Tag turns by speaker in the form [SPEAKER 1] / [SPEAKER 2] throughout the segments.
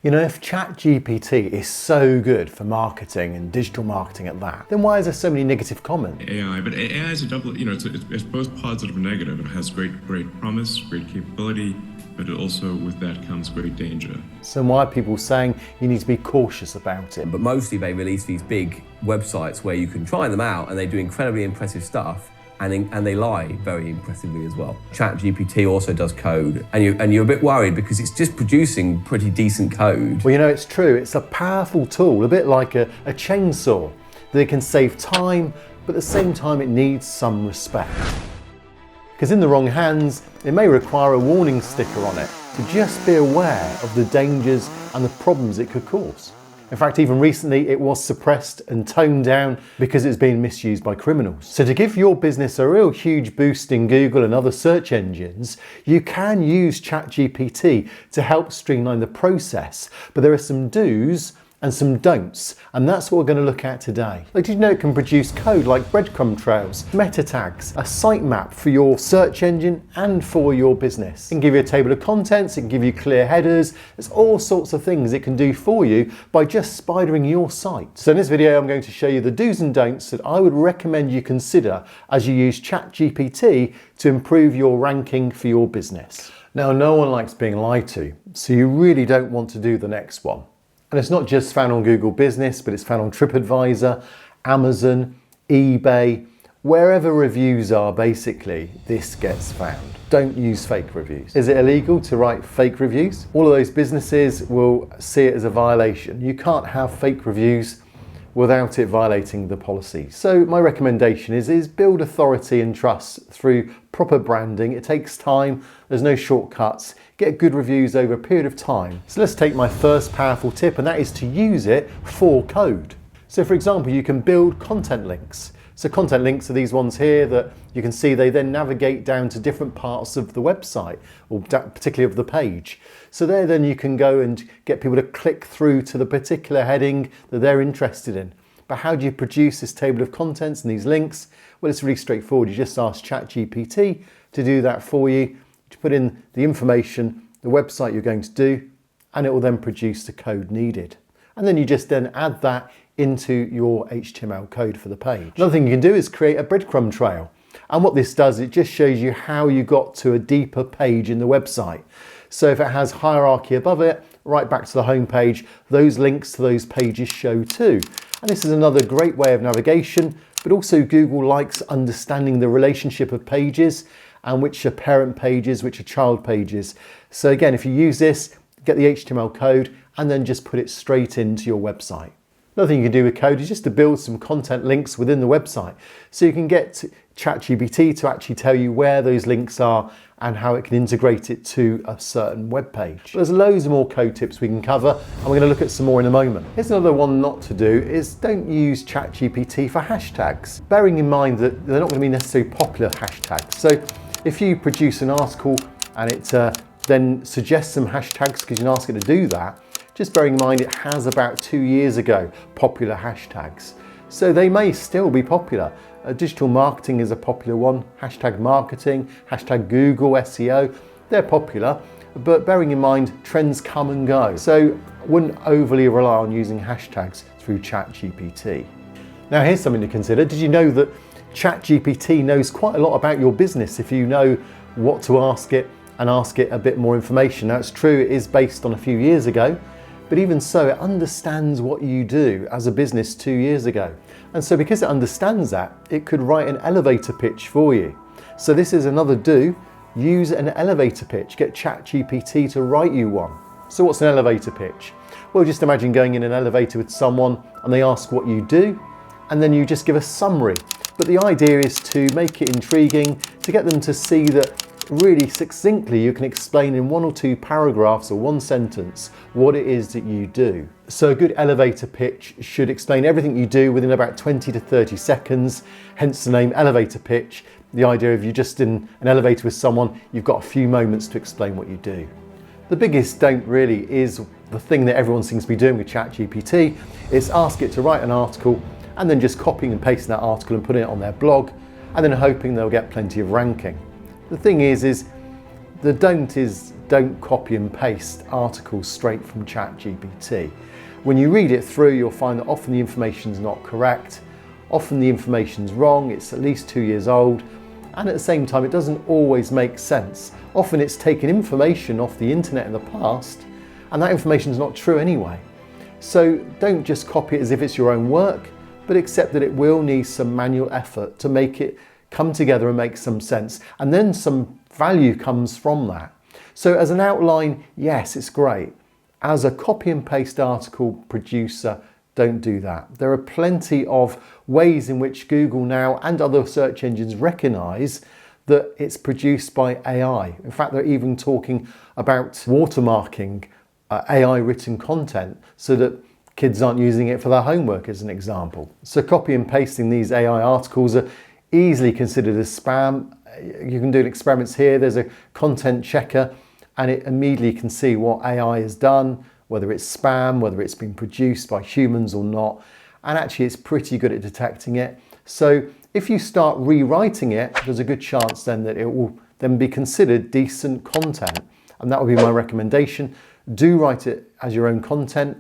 [SPEAKER 1] You know, if ChatGPT is so good for marketing and digital marketing at that, then why is there so many negative comments?
[SPEAKER 2] But AI is a double, it's both positive and negative. It has great promise, great capability, but it also, with that comes great danger.
[SPEAKER 1] So why are people saying you need to be cautious about it?
[SPEAKER 3] But mostly they release these big websites where you can try them out and they do incredibly impressive stuff. And they lie very impressively as well. ChatGPT also does code, and you're a bit worried because it's just producing pretty decent code.
[SPEAKER 1] Well, you know, it's true. It's a powerful tool, a bit like a chainsaw, that it can save time, but at the same time it needs some respect. Because in the wrong hands, it may require a warning sticker on it to just be aware of the dangers and the problems it could cause. In fact, even recently it was suppressed and toned down because it's being misused by criminals. So to give your business a real huge boost in Google and other search engines, you can use ChatGPT to help streamline the process. But there are some do's and some don'ts, and that's what we're going to look at today. Like, did you know it can produce code like breadcrumb trails, meta tags, a sitemap for your search engine and for your business? It can give you a table of contents, it can give you clear headers, there's all sorts of things it can do for you by just spidering your site. So in this video I'm going to show you the do's and don'ts that I would recommend you consider as you use ChatGPT to improve your ranking for your business. Now, no one likes being lied to, so you really don't want to do the next one. And it's not just found on Google Business, but it's found on TripAdvisor, Amazon, eBay, wherever reviews are, basically, this gets found. Don't use fake reviews. Is it illegal to write fake reviews? All of those businesses will see it as a violation. You can't have fake reviews without it violating the policy. So my recommendation is build authority and trust through proper branding. It takes time, there's no shortcuts. Get good reviews over a period of time. So let's take my first powerful tip, and that is to use it for code. So for example, you can build content links. So content links are these ones here that you can see they then navigate down to different parts of the website, or particularly of the page. So there then you can go and get people to click through to the particular heading that they're interested in. But how do you produce this table of contents and these links? Well, it's really straightforward. You just ask ChatGPT to do that for you. You put in the information, the website you're going to do, and it will then produce the code needed. And then you just then add that into your HTML code for the page. Another thing you can do is create a breadcrumb trail. And what this does, it just shows you how you got to a deeper page in the website. So if it has hierarchy above it, right back to the home page, those links to those pages show too. And this is another great way of navigation, but also Google likes understanding the relationship of pages and which are parent pages, which are child pages. So again, if you use this, get the HTML code and then just put it straight into your website. Another thing you can do with code is just to build some content links within the website. So you can get ChatGPT to actually tell you where those links are and how it can integrate it to a certain web page. But there's loads more code tips we can cover, and we're going to look at some more in a moment. Here's another one not to do is don't use ChatGPT for hashtags, bearing in mind that they're not going to be necessarily popular hashtags. So if you produce an article and it then suggests some hashtags because you can ask it to do that, just bearing in mind it has about 2 years ago popular hashtags. So they may still be popular. Digital marketing is a popular one, hashtag marketing, hashtag Google SEO, they're popular, but bearing in mind trends come and go. So I wouldn't overly rely on using hashtags through ChatGPT. Now here's something to consider. Did you know that ChatGPT knows quite a lot about your business if you know what to ask it and ask it a bit more information? Now it's true, it is based on a few years ago, but even so, it understands what you do as a business 2 years ago. And so because it understands that, it could write an elevator pitch for you. So this is another do, use an elevator pitch, get ChatGPT to write you one. So what's an elevator pitch? Well, just imagine going in an elevator with someone and they ask what you do, and then you just give a summary. But the idea is to make it intriguing, to get them to see that really succinctly you can explain in 1 or 2 paragraphs or 1 sentence what it is that you do. So a good elevator pitch should explain everything you do within about 20 to 30 seconds, hence the name elevator pitch. The idea of you just in an elevator with someone, you've got a few moments to explain what you do. The biggest don't really is the thing that everyone seems to be doing with ChatGPT. It's ask it to write an article and then just copying and pasting that article and putting it on their blog and then hoping they'll get plenty of ranking. The thing is The don't is don't copy and paste articles straight from ChatGPT. When you read it through, you'll find that often the information's not correct, often the information's wrong, it's at least 2 years old, and at the same time it doesn't always make sense. Often it's taken information off the internet in the past, and that information's not true anyway. So don't just copy it as if it's your own work, but accept that it will need some manual effort to make it come together and make some sense, and then some value comes from that. So as an outline, yes, it's great. As a copy and paste article producer, don't do that. There are plenty of ways in which Google now and other search engines recognize that it's produced by AI. In fact, they're even talking about watermarking AI written content so that kids aren't using it for their homework, as an example. So copy and pasting these AI articles are easily considered as spam. You can do experiments here. There's a content checker and it immediately can see what AI has done, whether it's spam, whether it's been produced by humans or not. And actually it's pretty good at detecting it. So if you start rewriting it, there's a good chance then that it will then be considered decent content. And that would be my recommendation. Do write it as your own content.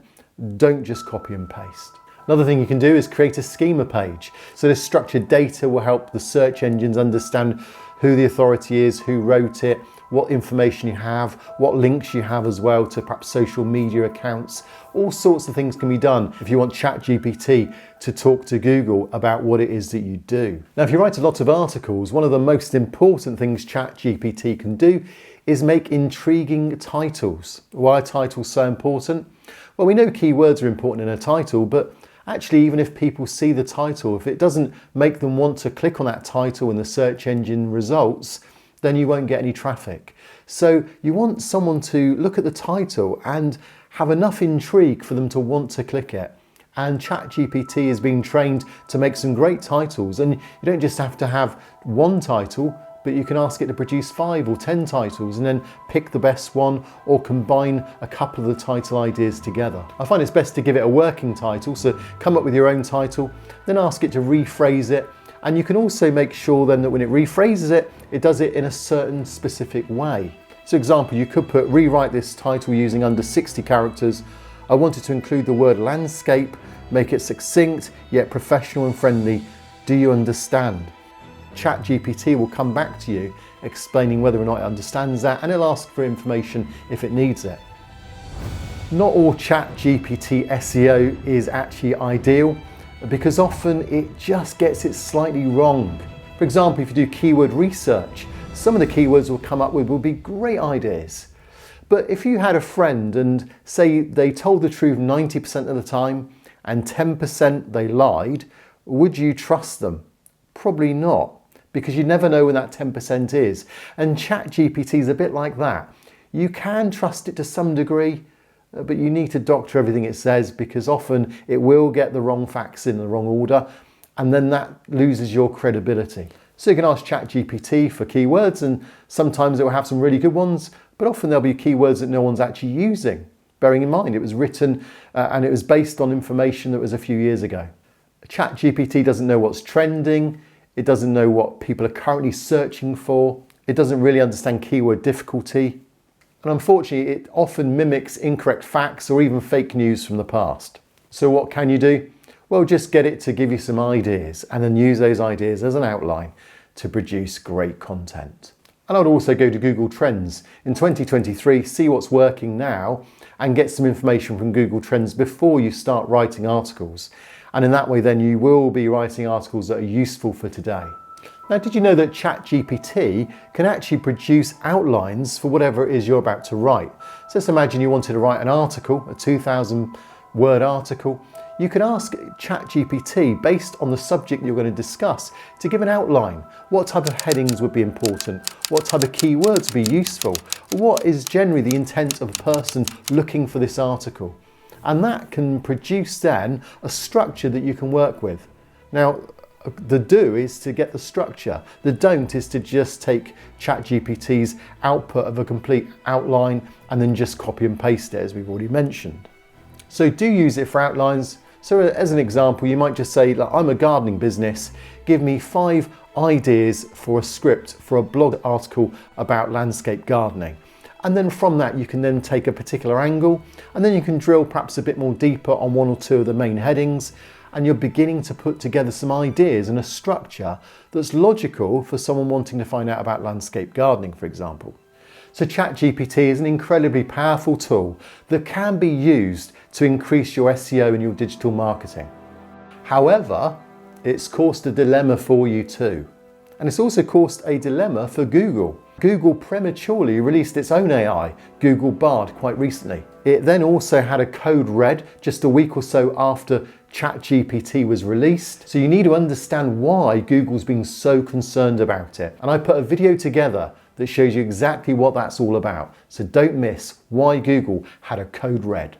[SPEAKER 1] Don't just copy and paste. Another thing you can do is create a schema page. So this structured data will help the search engines understand who the authority is, who wrote it, what information you have, what links you have as well to perhaps social media accounts. All sorts of things can be done if you want ChatGPT to talk to Google about what it is that you do. Now, if you write a lot of articles, one of the most important things ChatGPT can do is make intriguing titles. Why are titles so important? Well, we know keywords are important in a title, but actually, even if people see the title, if it doesn't make them want to click on that title in the search engine results, then you won't get any traffic. So you want someone to look at the title and have enough intrigue for them to want to click it. And ChatGPT is being trained to make some great titles, and you don't just have to have one title, but you can ask it to produce 5 or 10 titles and then pick the best one or combine a couple of the title ideas together. I find it's best to give it a working title, so come up with your own title, then ask it to rephrase it, and you can also make sure then that when it rephrases it, it does it in a certain specific way. So example, you could put rewrite this title using under 60 characters. I wanted to include the word landscape, make it succinct yet professional and friendly. Do you understand? ChatGPT will come back to you explaining whether or not it understands that, and it'll ask for information if it needs it. Not all ChatGPT SEO is actually ideal because often it just gets it slightly wrong. For example, if you do keyword research, some of the keywords we'll come up with will be great ideas. But if you had a friend and say they told the truth 90% of the time and 10% they lied, would you trust them? Probably not, because you never know when that 10% is. And ChatGPT is a bit like that. You can trust it to some degree, but you need to doctor everything it says because often it will get the wrong facts in the wrong order, and then that loses your credibility. So you can ask ChatGPT for keywords, and sometimes it will have some really good ones, but often there'll be keywords that no one's actually using. Bearing in mind it was written and it was based on information that was a few years ago. ChatGPT doesn't know what's trending, it doesn't know what people are currently searching for, it doesn't really understand keyword difficulty, and unfortunately it often mimics incorrect facts or even fake news from the past. So what can you do? Well, just get it to give you some ideas and then use those ideas as an outline to produce great content. And I'd also go to Google Trends in 2023, see what's working now and get some information from Google Trends before you start writing articles. And in that way, then you will be writing articles that are useful for today. Now, did you know that ChatGPT can actually produce outlines for whatever it is you're about to write? So let's imagine you wanted to write an article, a 2,000 word article. You could ask ChatGPT, based on the subject you're going to discuss, to give an outline. What type of headings would be important? What type of keywords would be useful? What is generally the intent of a person looking for this article? And that can produce then a structure that you can work with. Now, the do is to get the structure. The don't is to just take ChatGPT's output of a complete outline and then just copy and paste it, as we've already mentioned. So do use it for outlines, So as an example, you might just say, I'm a gardening business, give me 5 ideas for a script for a blog article about landscape gardening. And then from that, you can then take a particular angle, and then you can drill perhaps a bit more deeper on 1 or 2 of the main headings, and you're beginning to put together some ideas and a structure that's logical for someone wanting to find out about landscape gardening, for example. So ChatGPT is an incredibly powerful tool that can be used to increase your SEO and your digital marketing. However, it's caused a dilemma for you too. And it's also caused a dilemma for Google. Google prematurely released its own AI, Google Bard, quite recently. It then also had a code red just a week or so after ChatGPT was released. So you need to understand why Google's been so concerned about it. And I put a video together that shows you exactly what that's all about. So don't miss why Google had a code red.